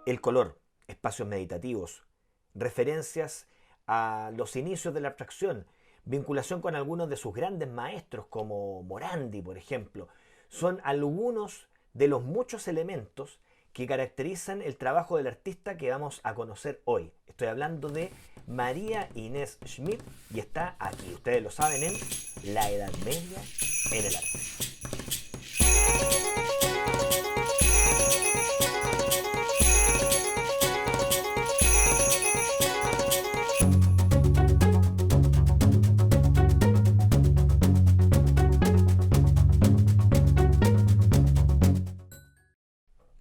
El color, espacios meditativos, referencias a los inicios de la abstracción, vinculación con algunos de sus grandes maestros como Morandi, por ejemplo, son algunos de los muchos elementos que caracterizan el trabajo del artista que vamos a conocer hoy. Estoy hablando de María Inés Schmidt y está aquí, ustedes lo saben, en La Edad Media en el arte.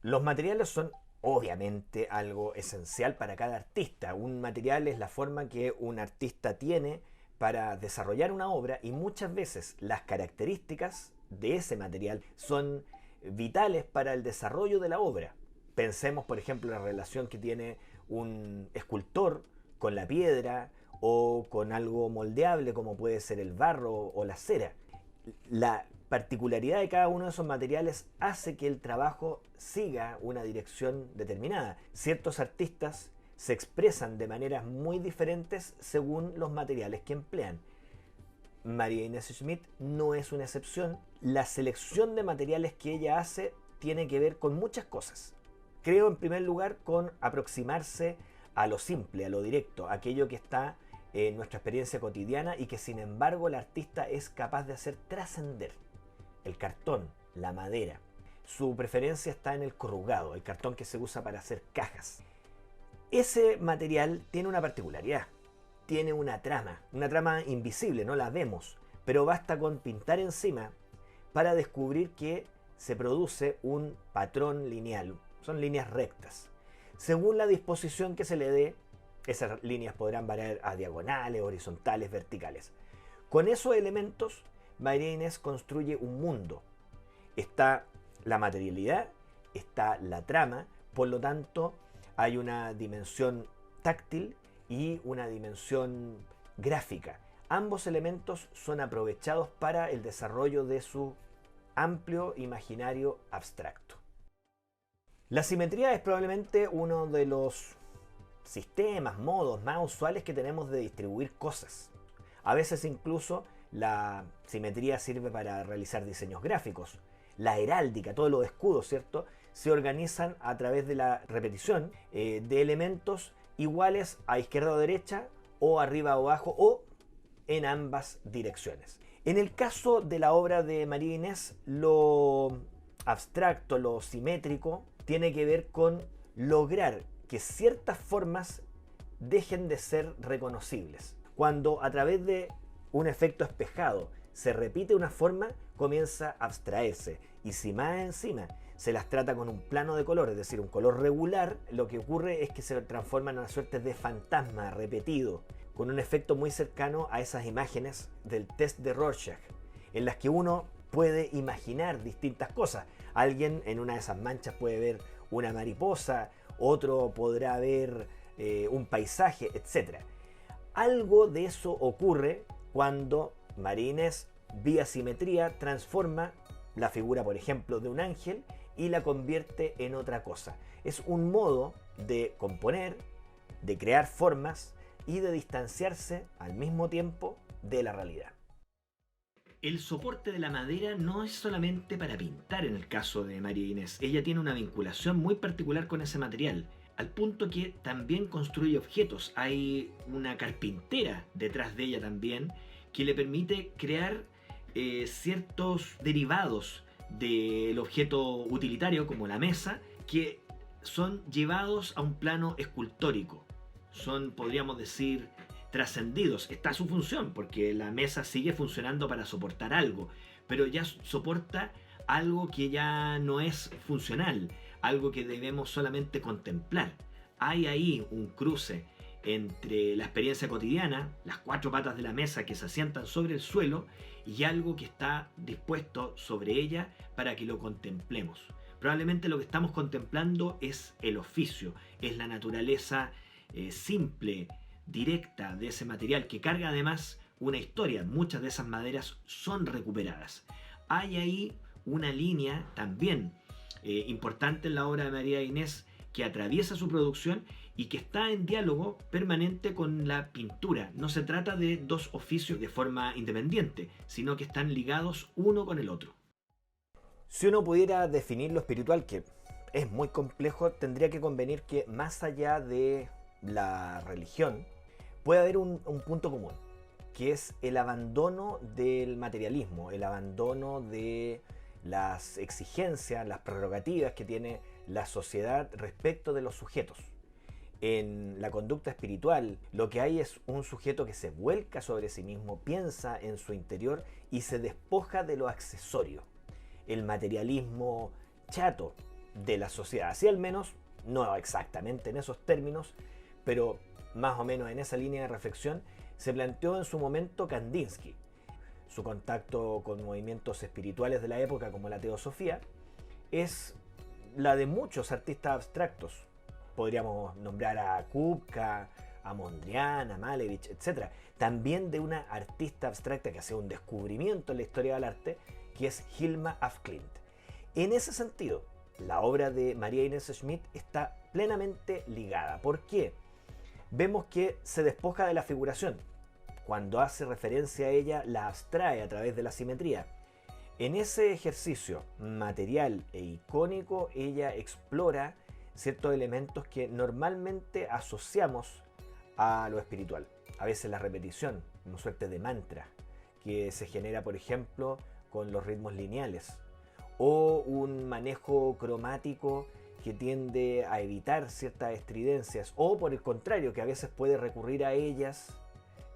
Los materiales son obviamente algo esencial para cada artista. Un material es la forma que un artista tiene para desarrollar una obra y muchas veces las características de ese material son vitales para el desarrollo de la obra. Pensemos, por ejemplo, en la relación que tiene un escultor con la piedra o con algo moldeable como puede ser el barro o la cera. La particularidad de cada uno de esos materiales hace que el trabajo siga una dirección determinada. Ciertos artistas se expresan de maneras muy diferentes según los materiales que emplean. María Inés Schmidt no es una excepción. La selección de materiales que ella hace tiene que ver con muchas cosas. Creo, en primer lugar, con aproximarse a lo simple, a lo directo, aquello que está en nuestra experiencia cotidiana y que sin embargo el artista es capaz de hacer trascender. El cartón, la madera. Su preferencia está en el corrugado, el cartón que se usa para hacer cajas. Ese material tiene una particularidad, tiene una trama invisible, no la vemos, pero basta con pintar encima para descubrir que se produce un patrón lineal, son líneas rectas. Según la disposición que se le dé, esas líneas podrán variar a diagonales, horizontales, verticales. Con esos elementos, María Inés construye un mundo. Está la materialidad, está la trama, por lo tanto hay una dimensión táctil y una dimensión gráfica. Ambos elementos son aprovechados para el desarrollo de su amplio imaginario abstracto. La simetría es probablemente uno de los sistemas, modos más usuales que tenemos de distribuir cosas. A veces incluso la simetría sirve para realizar diseños gráficos. La heráldica, todos los escudos, ¿cierto?, se organizan a través de la repetición de elementos iguales a izquierda o derecha, o arriba o abajo, o en ambas direcciones. En el caso de la obra de María Inés, lo abstracto, lo simétrico, tiene que ver con lograr que ciertas formas dejen de ser reconocibles. Cuando a través de un efecto espejado se repite una forma, comienza a abstraerse, y si más encima se las trata con un plano de color, es decir, un color regular, lo que ocurre es que se transforma en una suerte de fantasma repetido, con un efecto muy cercano a esas imágenes del test de Rorschach, en las que uno puede imaginar distintas cosas. Alguien en una de esas manchas puede ver una mariposa, otro podrá ver un paisaje, etc. Algo de eso ocurre cuando María Inés, vía simetría, transforma la figura, por ejemplo, de un ángel y la convierte en otra cosa. Es un modo de componer, de crear formas y de distanciarse al mismo tiempo de la realidad. El soporte de la madera no es solamente para pintar en el caso de María Inés. Ella tiene una vinculación muy particular con ese material, al punto que también construye objetos. Hay una carpintera detrás de ella también que le permite crear ciertos derivados del objeto utilitario como la mesa, que son llevados a un plano escultórico. Son, podríamos decir, trascendidos. Está su función, porque la mesa sigue funcionando para soportar algo, pero ya soporta algo que ya no es funcional, algo que debemos solamente contemplar. Hay ahí un cruce entre la experiencia cotidiana, las cuatro patas de la mesa que se asientan sobre el suelo, y algo que está dispuesto sobre ella para que lo contemplemos. Probablemente lo que estamos contemplando es el oficio, es la naturaleza simple, directa de ese material, que carga además una historia. Muchas de esas maderas son recuperadas. Hay ahí una línea también importante en la obra de María Inés, que atraviesa su producción y que está en diálogo permanente con la pintura. No se trata de dos oficios de forma independiente, sino que están ligados uno con el otro. Si uno pudiera definir lo espiritual, que es muy complejo, tendría que convenir que más allá de la religión, puede haber un punto común, que es el abandono del materialismo, el abandono de las exigencias, las prerrogativas que tiene la sociedad respecto de los sujetos. En la conducta espiritual, lo que hay es un sujeto que se vuelca sobre sí mismo, piensa en su interior y se despoja de lo accesorio. El materialismo chato de la sociedad, así al menos, no exactamente en esos términos, pero más o menos en esa línea de reflexión, se planteó en su momento Kandinsky. Su contacto con movimientos espirituales de la época como la teosofía es la de muchos artistas abstractos. Podríamos nombrar a Kupka, a Mondrian, a Malevich, etc. También de una artista abstracta que hace un descubrimiento en la historia del arte, que es Hilma af Klint. En ese sentido, la obra de María Inés Schmidt está plenamente ligada. ¿Por qué? Vemos que se despoja de la figuración. Cuando hace referencia a ella, la abstrae a través de la simetría. En ese ejercicio material e icónico, ella explora ciertos elementos que normalmente asociamos a lo espiritual. A veces la repetición, una suerte de mantra, que se genera, por ejemplo, con los ritmos lineales, o un manejo cromático que tiende a evitar ciertas estridencias, o por el contrario, que a veces puede recurrir a ellas,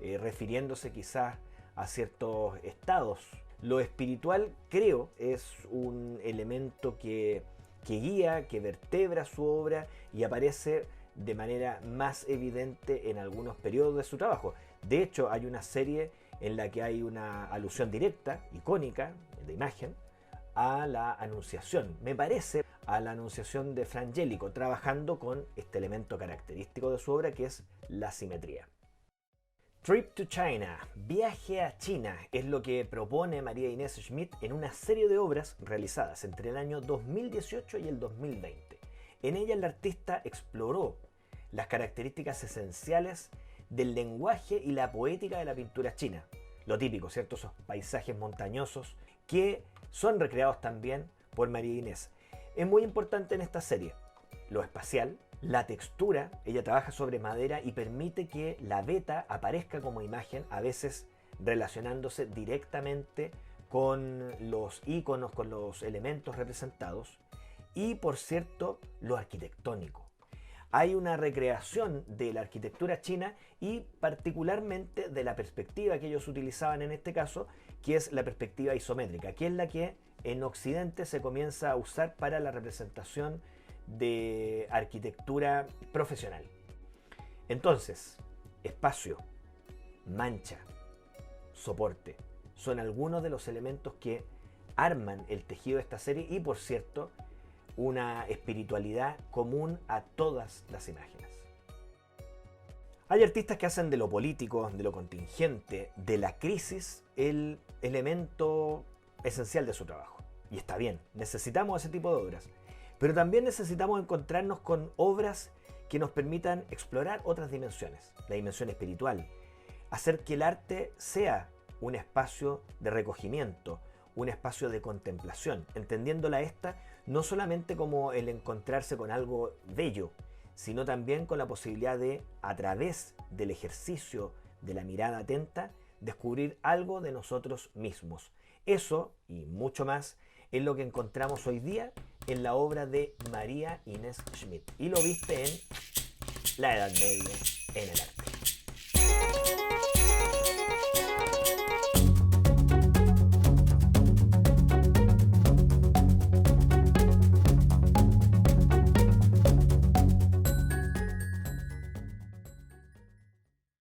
refiriéndose quizás a ciertos estados. Lo espiritual, creo, es un elemento que guía, que vertebra su obra y aparece de manera más evidente en algunos periodos de su trabajo. De hecho, hay una serie en la que hay una alusión directa, icónica, de imagen, a la Anunciación. Me parece a la Anunciación de Fra Angelico, trabajando con este elemento característico de su obra, que es la simetría. Trip to China, viaje a China, es lo que propone María Inés Schmidt en una serie de obras realizadas entre el año 2018 y el 2020. En ella el artista exploró las características esenciales del lenguaje y la poética de la pintura china. Lo típico, ¿cierto? Esos paisajes montañosos que son recreados también por María Inés. Es muy importante en esta serie lo espacial, la textura. Ella trabaja sobre madera y permite que la veta aparezca como imagen, a veces relacionándose directamente con los iconos, con los elementos representados. Y por cierto, lo arquitectónico. Hay una recreación de la arquitectura china y particularmente de la perspectiva que ellos utilizaban en este caso, que es la perspectiva isométrica, que es la que en Occidente se comienza a usar para la representación de arquitectura profesional. Entonces, espacio, mancha, soporte, son algunos de los elementos que arman el tejido de esta serie y, por cierto, una espiritualidad común a todas las imágenes. Hay artistas que hacen de lo político, de lo contingente, de la crisis, el elemento esencial de su trabajo. Y está bien, necesitamos ese tipo de obras. Pero también necesitamos encontrarnos con obras que nos permitan explorar otras dimensiones, la dimensión espiritual, hacer que el arte sea un espacio de recogimiento, un espacio de contemplación, entendiéndola esta no solamente como el encontrarse con algo bello, sino también con la posibilidad de, a través del ejercicio de la mirada atenta, descubrir algo de nosotros mismos. Eso, y mucho más, es lo que encontramos hoy día en la obra de María Inés Schmidt. Y lo viste en La Edad Media en el arte.